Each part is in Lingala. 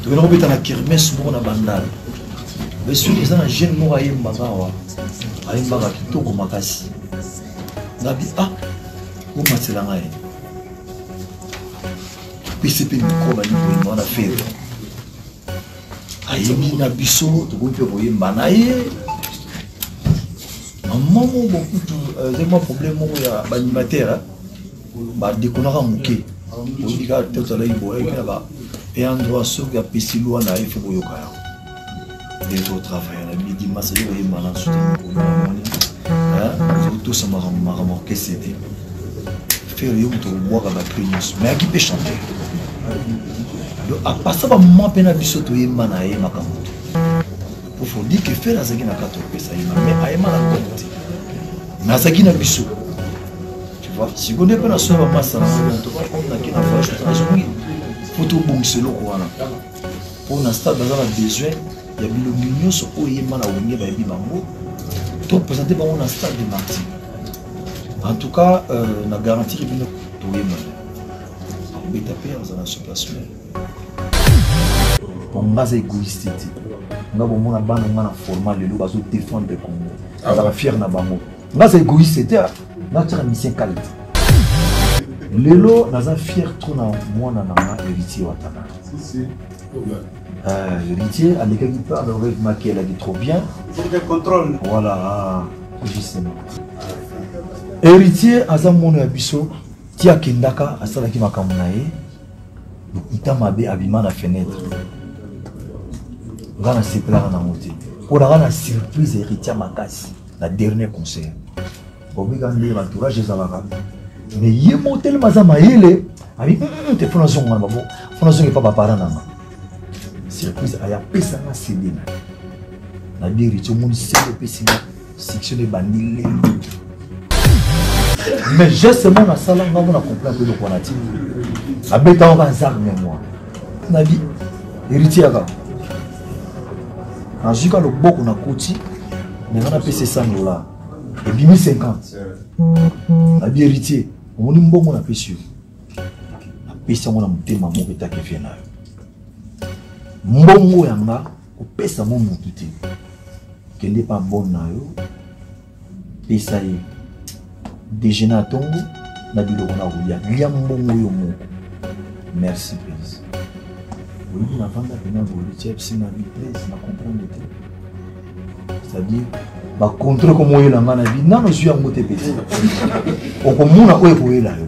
Tu vas mettre na kermesse pour na bandal. Mais sur les gens jeune mo ayemba wa. Ayemba ka kitoko makasi. Nabi ah ko matela ngai. PCP micro ba ni na faire. Ayembi na biso to ko pe boyemba na ye. Maman beaucoup de problème ya animateur ba déconner muke. On dit que tout à l'heure il boit là-bas. Et en droit sur la piscine ou en a il faut que les autres travaillent la midi masse et les malins sont tout ça m'a remarqué c'était faire un tour boire à la primus mais qui peut chanter à passer par moment peine à bisoto et manae makamoto pour faut dire que faire la zagina kato pesa mais aima la côté na zagina biso tu vois si on est pas na soba massa na on a qui na fâche faut tout bon c'est le quoi pour l'instant dans un besoin il y a bien le mignon sur oyema na wenge ba bi bango to présenter ba on instant de mardi en tout cas na garantie bien to oyema on est tapé dans un surplacement on base égoïste nga bon mona bana ngana formal le bazo défendre le Congo ça va fier na bango base égoïste c'était na tira mission qualité lelo naza fier trop na mwana na héritier watana héritier à l'école qui parle avec Maki elle a dit trop bien c'est le contrôle voilà justement héritier aza mwana ya biso tia kendaka asalaki makambo na ye ita mabe abima na fenêtre ngana sepelaka na mote mpona na surprise héritier makasi na dernier concert obika nde entourage ezalaka mais il est monté le mazama il ami te fona zonga babo fona zonga papa para nanga surprise aya pesa na CD na diri to mon CD pesa section de bandile mais justement na sala nga na comprendre que le konati abeta on va zar mémoire na bi héritier aka na jika le boko na koti na pesa 100 $. Et bimi 50 na bi héritier on est bon na pesi na pesi on a mutema moko ta ke fena mbongo yanga ko pesa mo mutu te kende pas bon na yo pesa ye déjeuner à tongo na biloko na rulia lia mbongo yo moko merci please oui na vanda pena voli chepsi na vitesse na comprendre te c'est-à-dire ba contrôle comme oyo la mana bi nano suis yango te pesi okomuna oyo koyela yo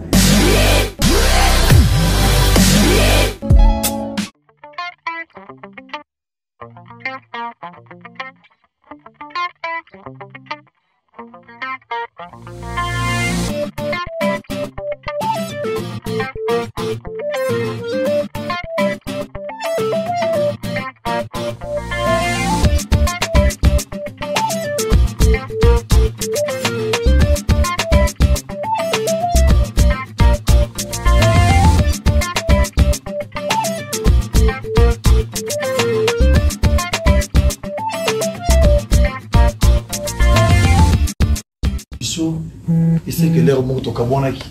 et c'est que l'air monte au Kabonaki.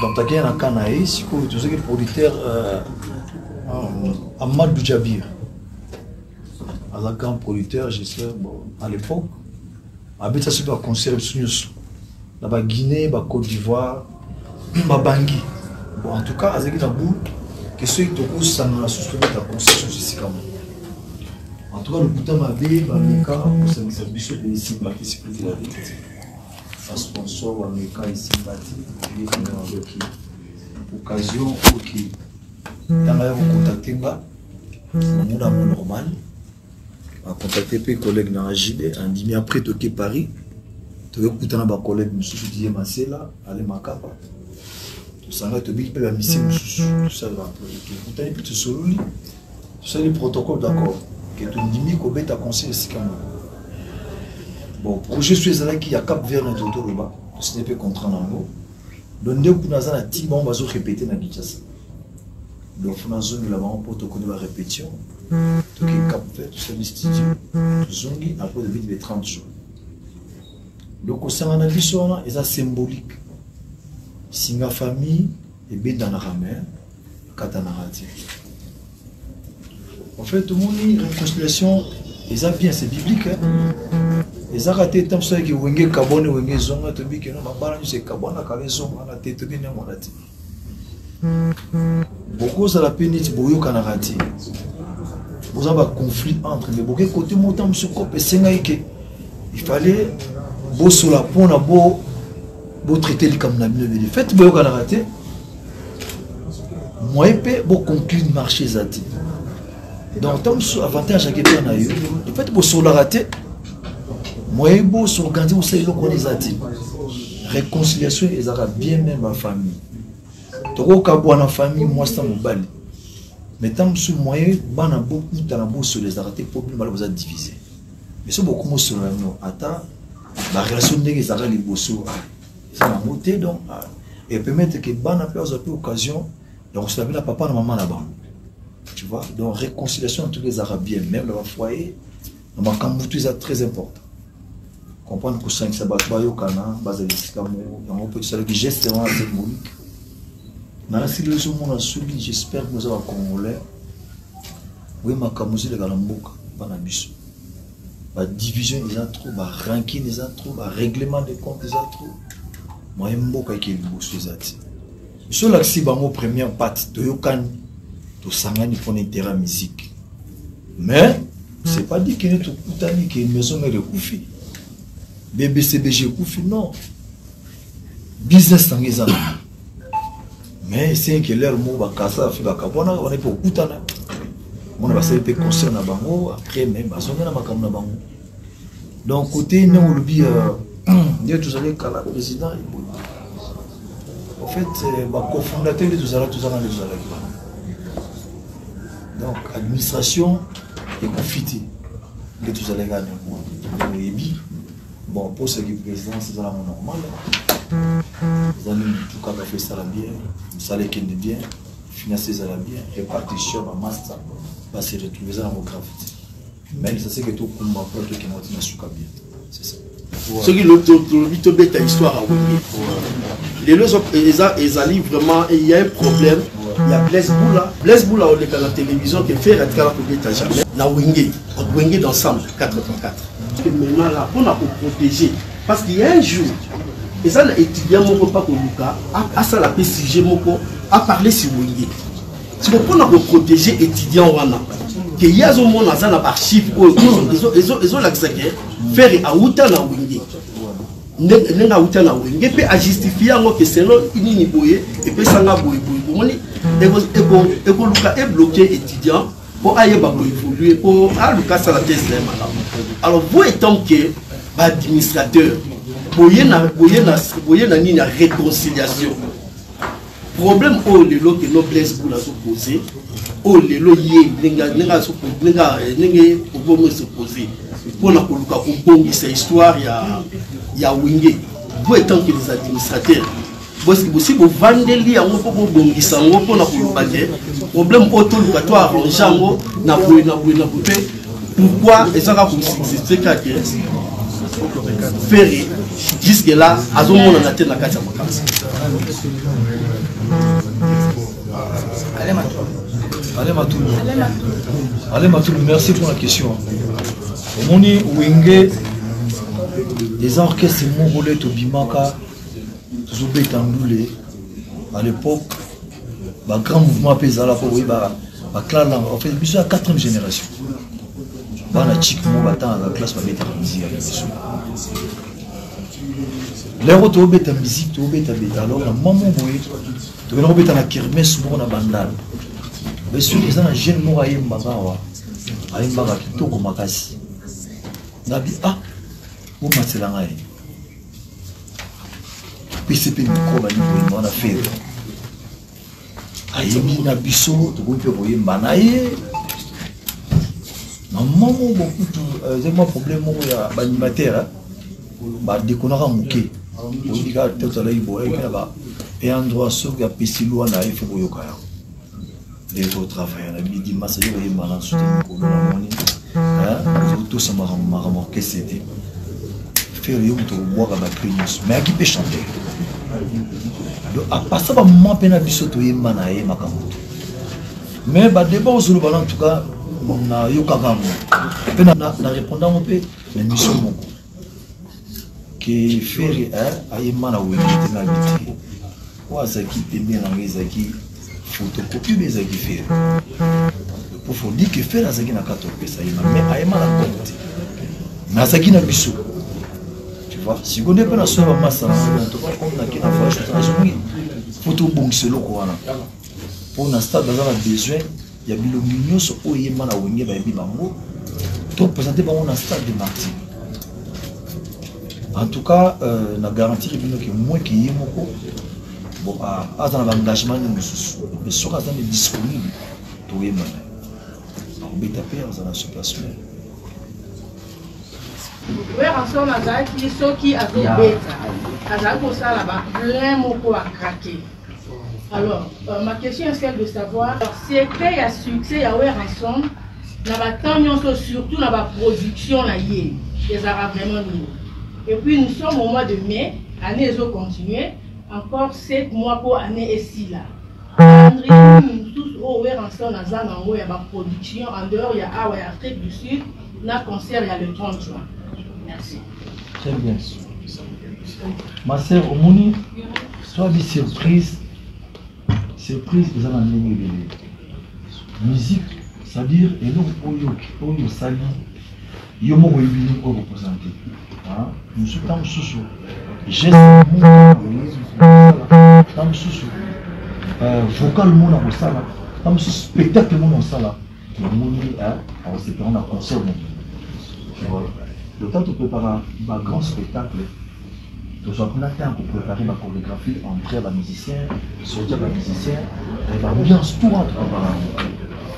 Donc, tu as un canaï, si tu sais que le producteur Amadou Djabir, un grand producteur, je sais, à l'époque, avec ça, c'est un concert là-bas, Guinée, Côte d'Ivoire, Bangui. Bon, en tout cas, avec la boule, que ceux qui te poussent, ça nous a souscrit à la concession ici. En tout cas, le bouton m'a dit, Bamika, pour ça, nous avons bichot de ici, participer à la vie. Un sponsor, Bamika, ici, bâti, avec occasion, ok. Dans la vous contactez, mon amour normal. On a contacté mes collègues dans la JD, on dit, mais après, tu es Paris, tu es écouté ma collègue, je suis dit, Marcela, allez, ma capa. Tu s'en vas te dire, tu peux la mission, tout ça, tu écoutes, puis tu solo, tout ça, les protocoles, d'accord. Que tu dis que tu as conseillé ce qu'il y a. Bon, projet sur les années qui a cap vers notre auto là-bas, ce n'est pas contraint en haut. Donc, nous avons un petit bon, on va répéter dans Kinshasa. Donc, on a une zone là-bas, on peut connaître la répétition. Tout qui est cap vers, tout ça, les studios. Zone, après, de 30 jours. Donc, au sein de la vie, c'est symbolique. Si la famille est bien dans la ramère, Katanarati. En fait, tout le monde dit réconciliation, ils ont bien, c'est biblique. Ils ont raté tant ça que Wenge Kabone, Wenge Zonga, tu dis que non, ma barre, c'est Kabone, Kabone Zonga, la tête, tu dis non, on a dit. Beaucoup ça la peine, c'est Boyo Kanarati. Vous avez un conflit entre les beaucoup côté montant sur cop et Sengaïke. Il fallait beau sur la pont, beau traiter les comme la mienne. Faites Boyo Kanarati. Moi, je peux conclure le marché Zati. Donc, tant que avantage à quelqu'un a eu, le fait que sur la raté, moi, je peux s'organiser où c'est le qu'on est Zati. Réconciliation, ils auront bien même ma famille. Toro Kabo en famille, moi, c'est mon bal. Mais tant que moi, je suis beaucoup de sur les arrêtés, pour que vous êtes divisé. Mais c'est beaucoup sur la nous. Attends, la relation de les arrêtés, les bossons, ça m'a monté donc. Et permettre que Bana peut avoir l'occasion. Donc, c'est la papa et la maman là-bas. Tu vois? Donc, réconciliation entre les Arabiens, même dans le foyer, dans le Kamboutou, c'est très important. Comprendre que c'est un sabato, Kana, Basaliscamo, on peut dire que gestement symbolique. Dans la situation où on a subi, j'espère que nous avons Congolais. Oui, ma Kamouzi, le Galamboka, pas d'abus. La division, ils ont trop, la ranking, ils ont trop, le règlement des comptes, ils ont trop. Moi, je suis un peu de sur l'accès à mon première partie, de Yokan, de Sangani pour l'intérêt musique. Mais, ce n'est pas dit qu'il y a une maison de Koufi. BBCBG Koufi, non. Business dans les années. Mais c'est que leur mot va casser, on est pour Koutana. On va se faire concert à Bango, après même, à son nom, donc, côté, nous, on dit, tous allez, quand le président, en fait, le cofondateur de tout ça, donc, administration et confité de tout ça, bon, pour ce qui est président, c'est ça normal. Les amis, tout cas, fait ça bien, ça les qui est bien, financer ça bien, répartition, master, va se retrouver dans vos gravités. Mais ça, c'est que tout le monde peut être bien. C'est ça. Ce qui est l'autre histoire à oublier. Les deux ils allaient vraiment, il y a un problème. Il y a Blaise Boula. Blaise Boula, on est à la télévision qui fait la télévision jamais. La Wenge d'ensemble, 4x4. Maintenant, là, on a pour protéger. Parce qu'il y a un jour, les étudiants ne pas pour Lucas, à ça la PCG, à parler sur Wenge. C'est pour qu'on a pour protéger les étudiants. Il y a un monde dans un archive, ils ont l'accès faire à Outa na Wenge. Nenga Outa na Wenge, et puis à justifier que c'est là, il n'y a pas et puis ça n'a pas et pour Lucas est bloqué étudiant pour aller évoluer, pour Lucas ça la thèse. Alors, vous étant que l'administrateur, vous y a une réconciliation. Problème où les lots que nos blesses pour la s'opposer, où les lots n'enga s'opposer pour la coloca au bon cette histoire il y a Wenge. Vous étant que les administrateurs, parce que si vous vendez li à un peu bon qui s'en va pour la coloca, problème auto locatoire arrangeant na pourquoi et ça va vous c'est que faire jusque là à ce moment là la carte Allez Matou, merci pour la question. Au Moni Wenge, les orchestres mongolais au Bimaka, Zoubé Tandoulé, à l'époque, un grand mouvement paysan pour en fait, c'est la 4e génération. Dans la chic, la classe va mettre en musique. Les autres ont été en musique, alors, la maman, tu vas mettre en kermesse, on a bandal. Mais sur les gens, jeunes mots à Yembagawa, à Yembaga, qui toque au Makasi. On a dit, ah, où m'a c'est la raille. PCP, on a fait. Ayemi na biso, tu peux voir Yembanaye. Maman, j'ai un problème il y a un animateur, il y a un mouké. Il y a un endroit où il y a un pestilou, il y a un peu les autres travailleurs, il dit que il y a un balance, tout ça m'a remarqué, c'était faire le boire à la clinique, mais qui peut chanter. À part ça, je ne sais pas si je suis un peu. Mais le débat sur le ballon, en tout cas, na yokaka pe na répondant un peu mais mission moko que faire ayema na wengete na biti wa zaki tembe na ngezaki photocopie bezaki faire pour faut dire que faire azaki na kato pesa yema mais ayema na compte na zaki na biso tu vois si on est pas na soba massa to pas comme na kina voyage azongi photo bongselo ko wana pour na stade dans la besoin il y a bilongi nyonso oyema na wenge ba yebi bango to présenter bango na stade de Martin. En tout cas, na garantir que moi qui est moko bon à dans l'engagement de nous mais sur à dans disponible to yema on beta père dans la situation. Oui, ensemble avec ceux qui avaient bêta, avec ça là-bas, plein moko à craquer. Alors, ma question est celle de savoir, c'est qu'il y a succès, il y a ensemble, surtout dans la production, les Arabes vraiment nous. Et puis nous sommes au mois de mai, année ils ont continué, encore 7 mois pour année ici là. Nous tous au ensemble, il y a la production, en dehors il y a Afrique du Sud, le concert il y a le 30 juin. Merci. Très bien. Ma sœur Omoni, soit des surprises. Surprise, ils ont amené les musique, c'est-à-dire, et donc, Oyo Sali, Yomo Webini, on représenter. Nous sommes dans le sous-sous. Geste, dans le sous-sous. Vocal, mon en sala. Dans le spectacle, mon en sala. Le monde, on s'est pris un concert. Le temps de préparer un grand spectacle. Donc, on a temps pour préparer ma chorégraphie, entrer la musicien, sortir la musicien, et l'ambiance tout rentre dans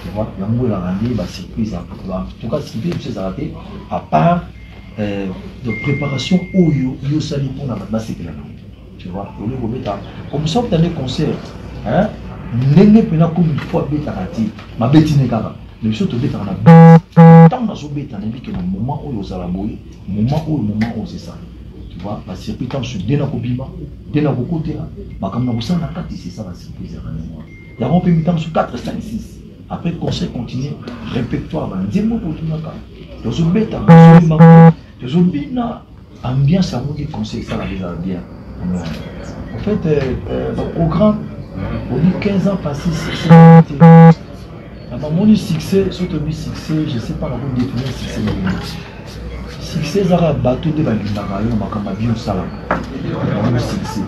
tu vois, il y a un mot la surprise. En tout cas, ce qui fait que c'est arrêté, à part de préparation au yo sali pour la c'est que là. Tu vois, comme ça, tu as des concerts. Hein? N'est pas comme une fois bêta raté, ma bêtine kaba. Mais surtout bêta en a. Tant que je bêta, on a dit que le moment où ils ont la bouille, le moment où c'est ça. La surprise quand je suis dès la copima, dès la côté là, comme on a ça, c'est ça la surprise. Il y a un peu de temps sur 4, 5, 6. Après le conseil continue, répertoire, dis moi pour tout le monde. Dans ce bêta, dans ce bina, ambiance à moi qui conseille ça la déjà bien. En fait, le programme, on dit 15 ans passés, c'est mon succès, surtout le succès, je ne sais pas comment définir le succès. Succès zara bateau de balindaka yo makamba bio sala on succès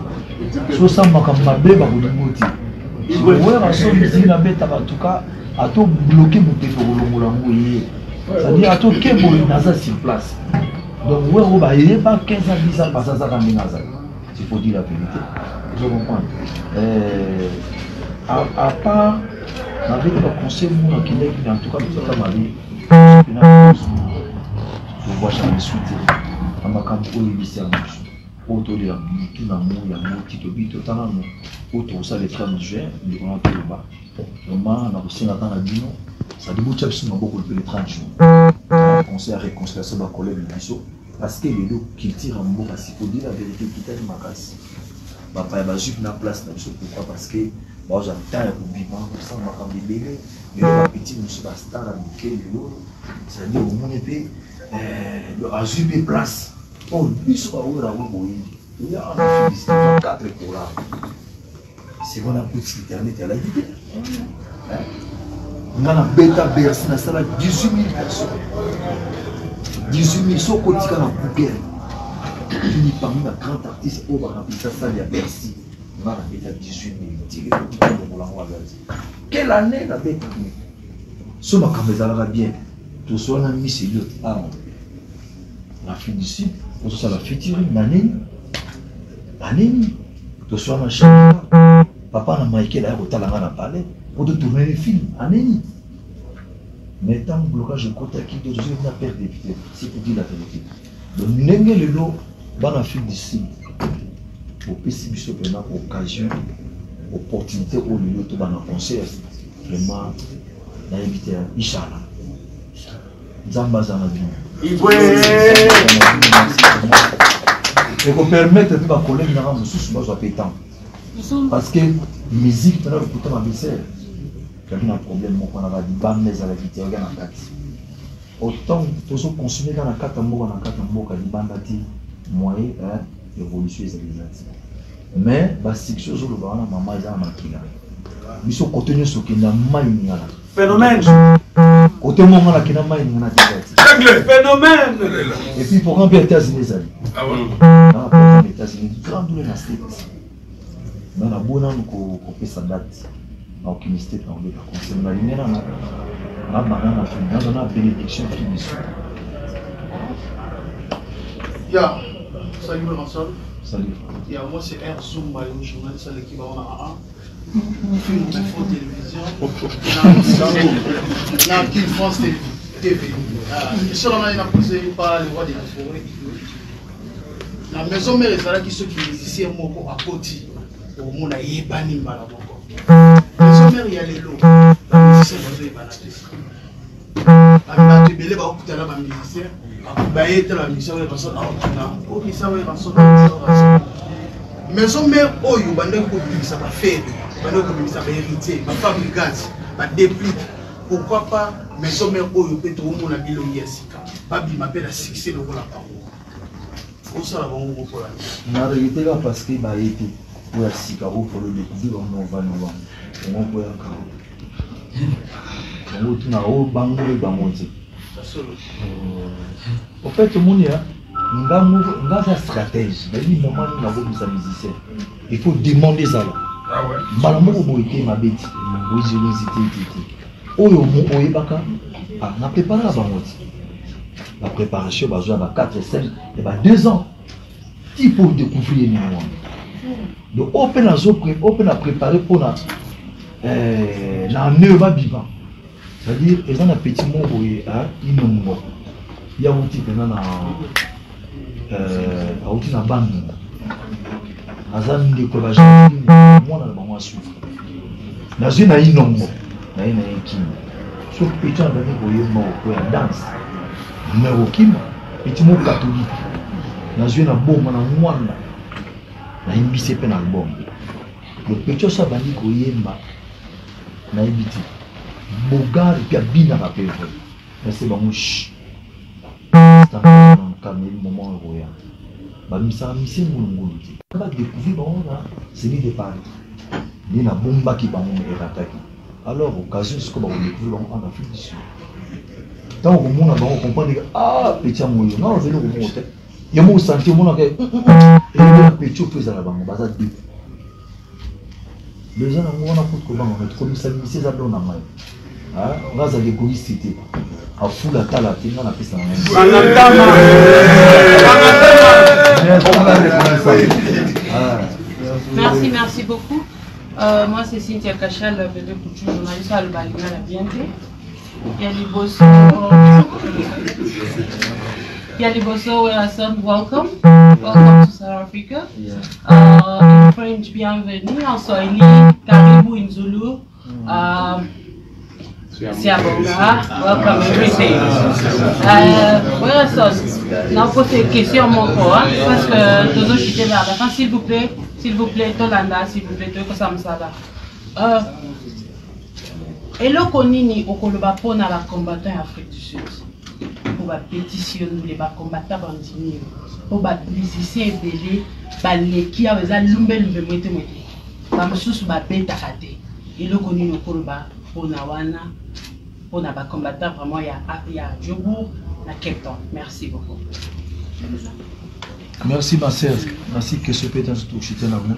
so ça makamba be ba kodimoti ouais raso mizina beta en tout cas a to bloquer moteto kolongola ngoye c'est-à-dire a to kebo naza sur place donc ouais on va y pas 15 ans 10 ans passer ça dans naza il faut dire la vérité je comprends à part avec le conseil mon qui est en tout cas tout ça ma vie je vois jamais souhaiter à ma campagne de service autour de la tout l'amour il y a un petit peu totalement autour ça les 30 juin de on entend le bas vraiment on a aussi dans la dino ça débouche absolument beaucoup le 30 juin on s'est réconcilier ça va collègue de biso parce que les deux qui tirent en mot parce qu'il faut dire la vérité qui t'a ma casse papa va juste na place na biso pourquoi parce que moi j'attends pour vivre ça m'a comme bébé mais le petit monsieur va star à Mickey c'est à dire au monde épée le azubé place. Oh, lui soit où la roue il y a un fils de 4 courants. C'est qu'on a petit internet à la vie. On a bêta bercy dans ça 18 000 personnes. 18 000 sont quotidiens dans Google. Il est parmi les grands artistes au Baran, ça il y a Bercy. On a bêta 18 000. Quelle année la bêta? Ce ma caméra bien. Tout ça on a mis c'est l'autre. L'Afrique du Sud, tout ça la featuring, Naneni, tout ça on a changé. Papa n'a Michael a retard la palais pour tourner les films, Naneni. Mais tant que blocage de côté qui doit jouer une perte de vitesse, c'est pour dire la vérité. Donc n'engagez le lot dans l'Afrique du Sud. Au PCB pendant occasion, opportunité où le lot dans un concert, vraiment, on a invité à Inch'Allah. Zamba Zanabi. Et qu'on permette à ma collègue de sous-sous pétant. Parce que la musique, maintenant, le couteau ma belle-sœur. il y a un problème, on a dit bam, mais à la vitesse, regarde la carte. Autant que tu consommer dans la carte, on a dit bam, moyen, évolution, mais c'est quelque chose que maman est en maquille. Ils sont contenus sur qui n'a pas une phénomène. Côté mon là qui n'a pas une phénomène. Et puis pour remplir les États-Unis, ah ouais. Dans les États-Unis, grand douleur dans cette dans la bonne année qu'on fait sa date, en Kinisté, on veut pas conseiller la lumière là, on a banane dans la bénédiction finie. Ya, salut Ransom. Salut. Ya, moi c'est R Zoom, le journaliste à l'équipe en A1. Film d'info télévision. Dans King France TV. Question là, il a posé par le roi de la forêt. La maison mère est là qui sont qui musiciens moko à côté. Au monde a yébani mbala moko. Maison mère il y a les lots. La musicien va yébana tesi. Amba te belé ba okuta la musicien. Ba yete la musicien va passer na. O musicien va passer. Maison mère oyo bande ko bimisa ba faire. Bande ko bimisa ba héritier, ba fabricante, ba déplique. Pourquoi pas maison mère oyo peut tout monde na bilongi ya sika. Ba bima pe la succès le la parole. Na réalité là parce que bah été pour Sicaro pour le découvrir on va on peut encore on tout na au bango et bamonte en fait tout le monde nga sa stratège mais lui moment na go musicien il faut demander ça là ah ouais balamoko boité ma bête ingéniosité oyo mo oyebaka na préparer la bamonte. La préparation, bah, j'ai 4 et 5, et bah 2 ans. Il faut découvrir les mémoires. Donc, open à préparer pour la neuve vivant. C'est-à-dire, ils ont un petit mot où il y a un outil qui est dans la bande. Ils ont une découverte. Moi, on a souffert. Dans une a une nombre. Dans une a un kim. Sauf que tu as un danse. Mais au Kim, petit mot catholique. Dans une bombe, dans un na imbisi pe na album. Le petit ça bandi ko yemba na ibiti. Bogar et bina ba pe. Mais c'est ba mouche. C'est un moment royal. Ba misa misi ngulu. Ba découvrir bon là, c'est ni départ. Ni na bomba qui ba mon attaquer. Alors occasion ce que ba découvrir en Afrique du Sud. Tant que mon on comprend que ah petit moyo non je le remonte il y a mon senti mon que et le petit fait ça là bas baza deux les gens on a pour comment on met comme ça c'est ça dans la main ah on va ça d'égoïsté à fou la tala tu n'as pas ça merci beaucoup moi c'est Cynthia Kachal bébé couture journaliste à l'Ubalina la BNP. Il y a les Bosso where I said welcome to South Africa. In French, bienvenue. En Swahili, karibu in Zulu. Siabonga, welcome everything. Where I said, now pose une question mon corps parce que tous les gens vers la fin, s'il vous plaît, Tolanda, s'il vous plaît, que ça me ça là. Et là, on a pour les combattants Afrique du Sud, pour les pétitions, les combattants bandits, pour les musiciens belés, les qui ont des lumbe moite, les sous bête à rater. Et là, on a pour les combattants vraiment il y a Djobourg, la Cape Town. Merci beaucoup. Merci ma sœur, merci que ce pétain se touche dans le monde.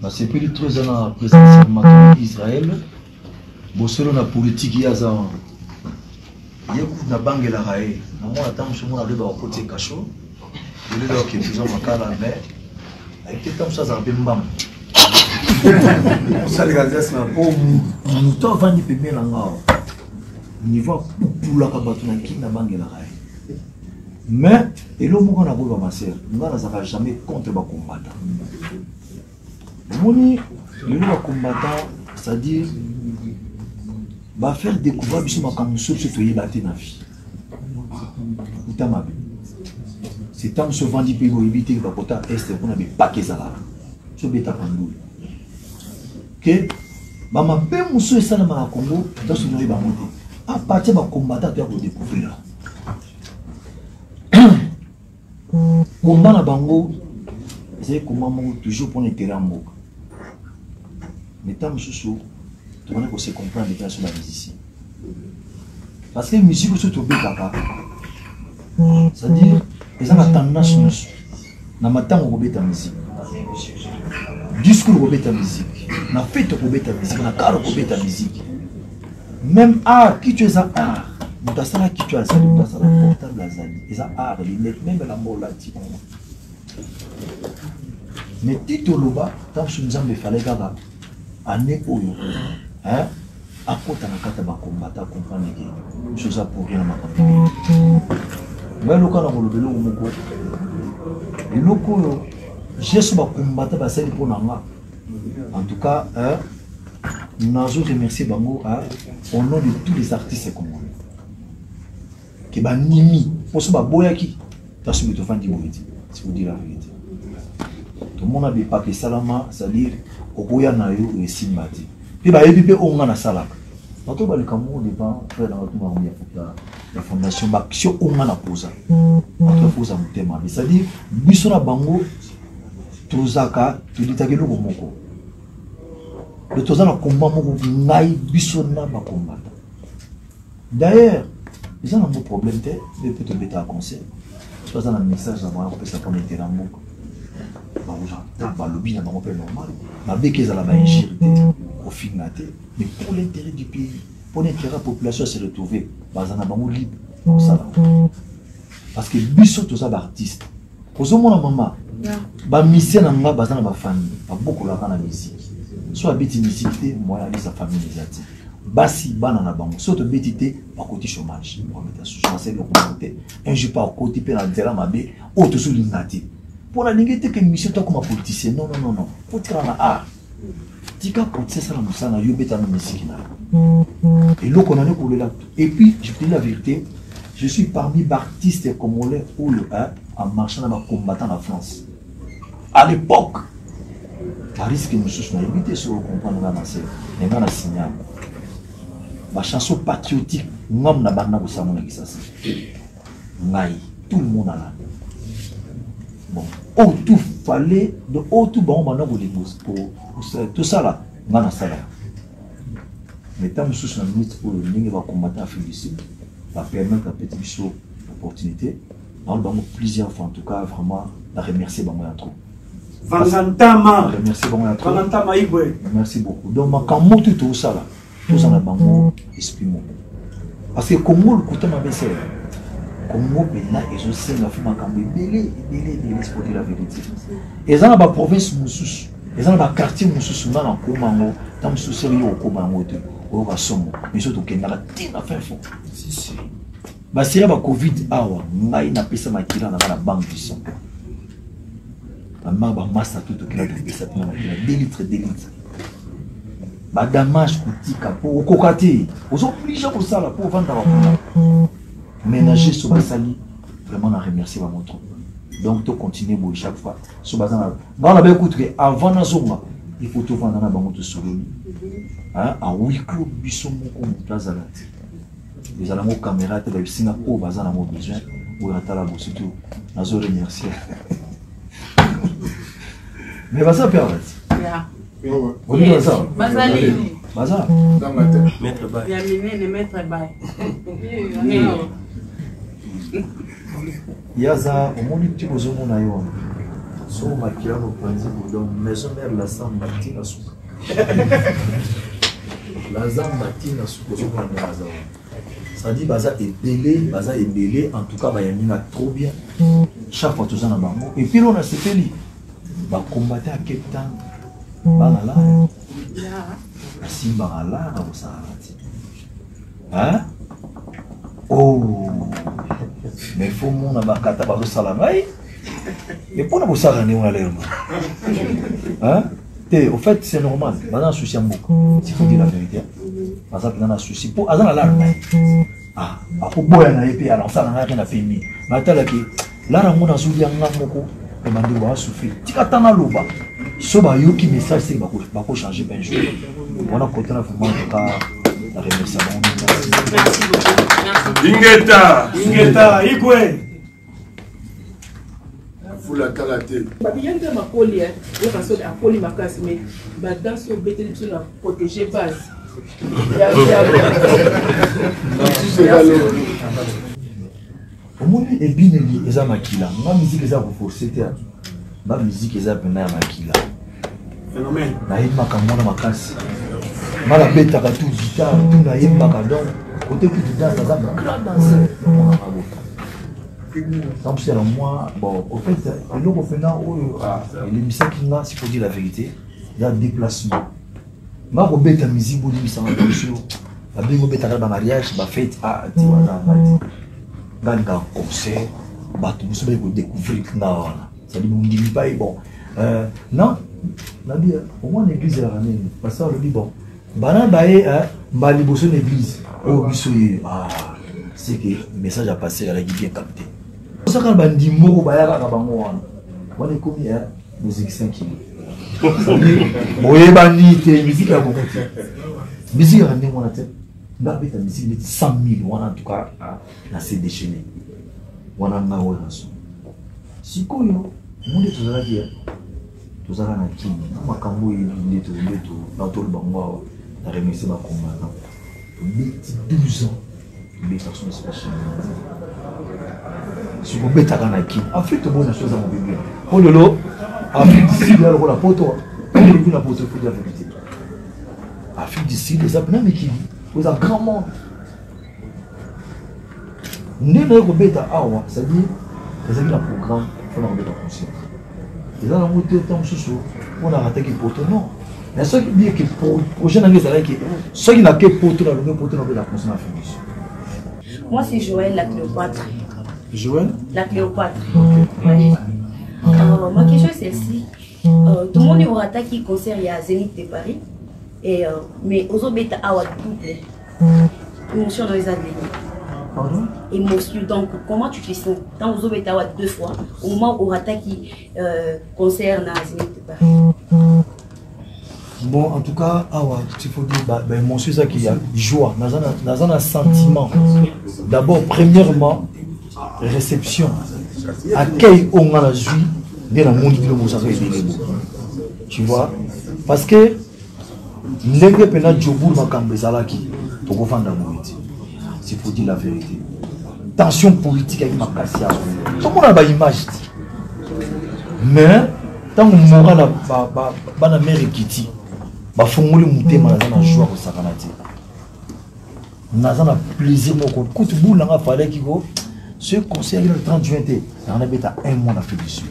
C'est plus de 3 ans à présence d'Israël. Bosolo na politique ya za yeku na bangela rae na mona tamu somo na leba okote kasho ile lo ke fizo makala mais avec tamu ça za bembam ça les gars ça pour nous to vandi pemé la ngao niveau pula ka batu na kinga bangela rae mais elo moko na boba ma sœur ngana ça va jamais contre ba combattant moni le combattant c'est-à-dire va faire découvrir biso makambo so so toyeba te na vie utamabe c'est tant se vandi pe go éviter que bakota est pour na be paquet ça là so beta pandou que Bama pe muso esala ma Congo, dans ce nouveau bamonté. À partir de combattant, tu vas découvrir. Combat na bango, c'est comment toujours pour les terrains mots. Mais tant sous tu vas se comprendre les sur la musicien. Parce que la musique se trouve kaka. C'est-à-dire, ils ont tendance nous. Na matin on obéit ta musique. Discours obéit ta musique. Na fête obéit ta musique. Na car obéit ta musique. Même art, qui tu es à art. Nous avons qui tu es à ça, nous avons portable à Zali. Ils ont art, même la mort là. Mais Tito Loba, tant que nous avons fait les gars, année où hein, à côté de la carte de combattre, comprendre que chose pour rien à ma campagne. Mais le cas dans le vélo, et le coup, j'ai ce combattre, c'est pour nous. En tout cas, nous avons remercié Bango au nom de tous les artistes congolais. Qui va nimi, pour ce boyaki, tu as subi de faire du boyati, si vous dire la vérité. Tout le monde a des papiers salama, c'est-à-dire au boya na yo et simbati. Puis bah ebipe on a salaka. Notre bali Cameroun devant faire dans tout maromia pour la fondation Bakio on a posa. Notre posa mutema, c'est-à-dire biso na bango tozaka tulitagelo bomoko. Le tozana combat moko ngai biso na ba combat. D'ailleurs, ils ont un beau problème de peut-être bêta à conseil. Soit dans un message à moi, on peut s'appeler terrain moko. Le lobby n'a pas normal. Ma béque est à la majorité, au final. Mais pour l'intérêt du pays, pour l'intérêt de la population, c'est retrouver. Parce que biso tous les artistes. Aux hommes la maman, ba mission na nga bazana ba famille, ba beaucoup la kana musique. Soit biti musique, moi avec sa famille les ati. Basi bana na bango, soit betité ba côté chômage. On met ça c'est le côté. Un jour pas côté pe na dela mabe, auto sous l'ingati. Pour la négalité que mission toi comme politicien, non. Faut tirer na art. Tika pour ça la musana yo beta na musique na. Et là qu'on a pour le là. Et puis je te dis la vérité, je suis parmi les artistes congolais où le en marchant dans combattant en France. À l'époque, la risque que nous sommes évité sur le comprendre dans la scène, mais dans la signal. Ma chanson patriotique, nous avons na ko samona ki sasa. Ngai, tout le monde a là. Bon, oh tout fallait de oh tout bon maintenant pour les pour tout ça là, on a ça là. Mais tant que nous sommes dans minute pour le niveau va combattre Afrique du Sud, va permettre à petit bichot l'opportunité. Nous avons plusieurs fois en tout cas vraiment à remercier Bangoya trop. Vangantama. Remercier Bangoya trop. Vangantama Ibwe. Merci beaucoup. Donc quand moi tout ça là, tout ça là Bango esprit mon. Parce que Congo le côté ma baissé. Congo maintenant ils ont c'est la femme quand belé pour dire la vérité. Ils ont la province Moussous, ils ont la quartier Moussous dans la Komango, dans Moussous sérieux au Komango et au Rassomo, mais surtout qu'il n'a pas fin fond. Si. Bah c'est là Covid awa, ngai na pesa makila na la banque du sang. Maman massa tout que la pesa na makila 2 litres. Bah damage kutika pour kokati. Aux obligés pour ça là pour vendre la ménager sur Basali, vraiment on a remercié ma montre. Donc tu continues chaque fois. Sur Basali, on a bien écouté avant la zone, il faut tout vendre dans la banque de Soloni. Hein, à Wiko Bissomo comme Plaza. Les alamos caméras, tu vas Singapour, Basali a besoin. Ou à Talabo surtout. On a remercié. Mais Basali perd. Oui, ça. Basali. Basali. Dans ma tête. Maître Baye. Il y a miné de Maître Baye. Yaza, au monde petit besoin mon aïon. So makila no panzi donc maison mère la sam matina souka. La zam matina souka so kwa ngaza. Ça dit baza est belé en tout cas ba yamina trop bien. Chaque fois tous en bango et puis on a ce peli. Ba combattre à Cape Town. Ba là. Simba là na bosarati. Hein? Oh, mais faut mon abakata bazo salamai. Et pour nous ça on a l'air. Hein? Au fait c'est normal. Maintenant souci beaucoup. Il faut dire la vérité. Parce que dans un souci pour azana l'alarme. Ah, pour boya na épée alors ça n'a rien à faire. Mais attends là qui là on a souci en moko. et bandi va souffrir tika tana loba so ba yo ki message c'est ba ko changer ben jour on a côté là vraiment ka remercier Merci beaucoup. Ingeta Igwe Fula Kalate. Babiyanga makoli yo kaso akoli makasi mais ba dans so beteli so na protéger base. Omoni ebineli eza makila nga musique eza ko forcer te ba musique eza pena ya makila phénomène na yebaka mwana makasi mala betaka tout guitare tout na yebaka donc côté que tu danses ça va grand danser donc c'est moi bon au fait le ko fena o l'émission qui nga si faut dire la vérité il y a déplacement ma ko beta musique bo limisa na show ba bingo beta ba mariage ba fête à tiwana dans un concert, tu peux découvrir que ça dit pas bon. Non, au moins l'église est la ramène. Parce qu'on dit bon, Bana Baye, Maliboso l'église, oh, c'est que le message a passé à la guide bien capté. C'est ça qu'on dit mot, Bayara Rabango, on est commis à musique 5 kilos. Bon, et banité, musique à beaucoup. Musique à ramener mon tête. La musique de 100 000, en tout cas, c'est déchaîné. On a un peu de temps. Si vous avez un peu de temps, vous avez un peu de temps, vous avez un peu de temps, vous avez 12 ans, vous avez une personne spéciale. Si vous avez un peu de temps, en fait, vous avez une chose à mon bébé. Pour le lot, Afrique du Sud, vous avez la poteau. Vous avez la poteau, il faut dire la vérité. Afrique du Sud, vous avez un équilibre. Vous avez un grand monde. Nous avons bêta awa, c'est-à-dire les amis dans le programme, il faut avoir conscience. Et là, on a attaqué pour tout, non. Mais ce qui dit que pour le prochain année, c'est que ceux qui n'ont pas pour tout, la conscience. Moi, c'est Joël, la Cléopâtre. Joël? La Cléopâtre. Okay. Ouais. Ma question est celle-ci. Tout le monde aura attaqué concert, il y a Zénith de Paris. Et, mais aux autres bêta awa double. Émotion dans les adlénies. Pardon? Émotion. Donc, comment tu te sens dans aux autres bêta awa 2 fois, au moment où attaqué concert dans Zénith de Paris? Bon, en tout cas, il faut dire, émotion, c'est ça qu'il y a joie, dans un sentiment. D'abord, premièrement, réception. Accueil on a la joie de la monde de l'homme. Tu vois? Parce que n'engue pena djobour makambe zalaki pour vendre la moitié. C'est pour dire la vérité. Tension politique avec ma cassia. Tout le monde a une image. Mais tant que moral la mère Kitty, bah fongoli monter malazana joie au sakanati. Nazana plaisir mon coup de boule n'a fallait qu'il go. Ce conseil le 30 juin, on a bêta un mois en Afrique du Sud.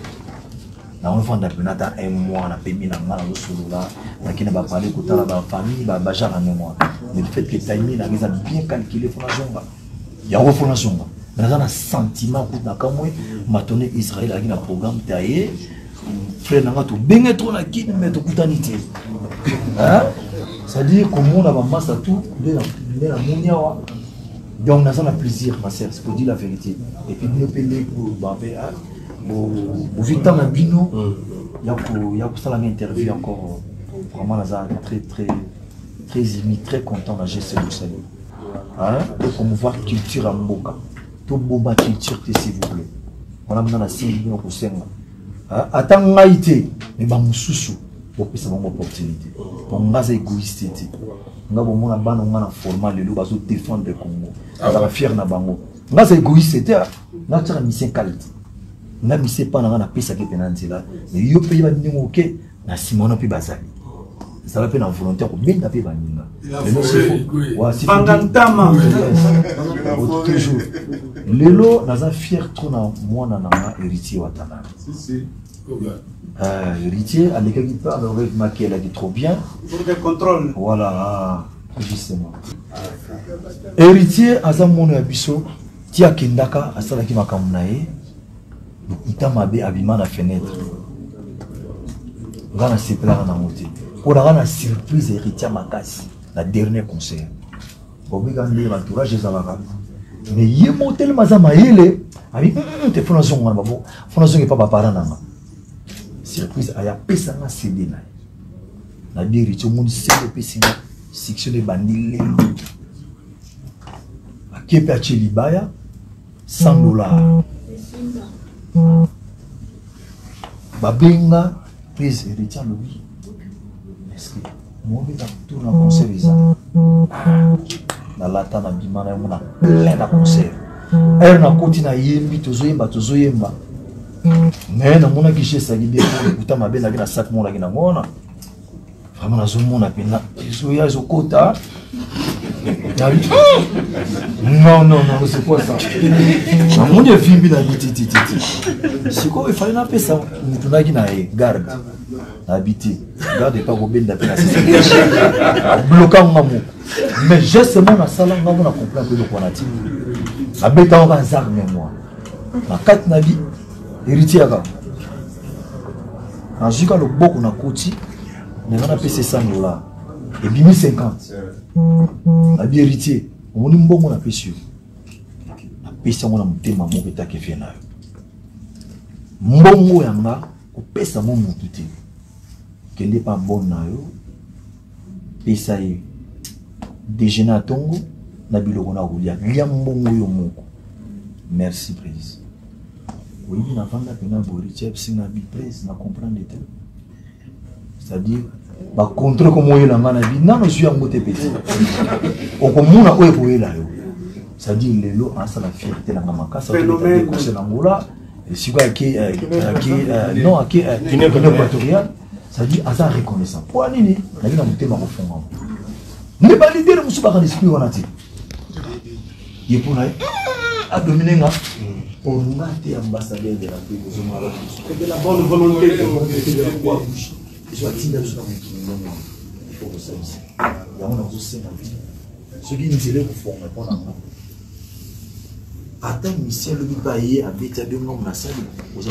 On va faire un mois, on a payé la main là, on a parlé de la famille, on a mais le fait que timing a bien calculé, il y a une fondation. Mais on a un sentiment que on a donné Israël avec un programme taillé, frère n'a pas tout bien trop la qui mais tout coutanité. C'est-à-dire que on a ma masse à tout, de la monia. Donc on a un plaisir, ma sœur, c'est pour dire la vérité. Et puis nous payons pour Babé. Au Victor Nabino, il y a pour ça une interview encore vraiment très ému, très content de GC de salut. Et comme voir culture à Mboka, tout boba culture s'il vous plaît. On a maintenant la série de nos attends maïté, mais bah moussou, pour que ça va une opportunité. Pour moi c'est égoïste. On a bon na ban on a formal le loup bazo défendre le Congo. On va fier na bango. On a c'est égoïste. On a une mission qualité. Na mise pas na pesa ke penanti là mais yo pays ba ningo OK na simona pe bazali ça va pe na volontaire ko bien taper ba ninga wa si Bangantama toujours lelo naza fier trop na mwana na héritier watana héritier avec qui parle avec Makiel a dit trop bien pour le contrôle voilà justement héritier aza mwana ya biso tia kendaka asala ki makambo na ye il t'a mabé abîmant la fenêtre. On a séparé la montée. On a une surprise héritière Makassi, la dernière concert. On a eu l'entourage des Avara. Mais il est monté le Mazama, il est. Avec des fondations, il n'est pas parent. surprise aya pesa na CD na dire tu monde CD pesa section de bandile akepe a Chilibaya $100 babenga prise héritier lobi est-ce que moi bien tout na concert na lata na bimana ya mona plein na concert elle na koti na yembi tozoyemba mais na mona qui ça qui bien écouter ma bena na sac mona qui na mona vraiment na zomona pena ezoya ezokota non c'est quoi ça na moni vimbi na bititi c'est quoi il fallait na pesa mutunaki na garde habité garde pas ko benda pena c'est bloquant mamu mais justement na sala ngamu na comprendre que le konati abeta on bazar mémoire na kat na bi héritier aka na jika le boko na koti na na pesa $100 et bimi 50 abi héritier on ni mbongo na pesa na pesa ngona mutema moko etake vie na mbongo yanga ko pesa mo mutu te kende pa bon na yo pesa ye déjeuner à tongo na biloko na kolia lia mbongo yo moko merci président oui na vanda pena bori chef singa bi presse na comprendre te c'est-à-dire ba contrôle comme yo la ngana bi nano suis yango te petit o ko muna ko e la yo c'est-à-dire lelo asa la fierté na ngama ça ko c'est l'angola et si quoi qui non qui Guinée équatoriale c'est-à-dire asa reconnaissant pour nini na bina mutema ko fonga ne pas leader musu ba kan esprit wana ti ye pour na a dominer nga pour ngate ambassadeur de la paix aux Maroc de la bonne volonté de quoi soit tinda sur il faut que ça ici il y a on a aussi na vie ce qui nous élève pour répondre à moi attends Michel le bipaye avec ya de nom na salle aux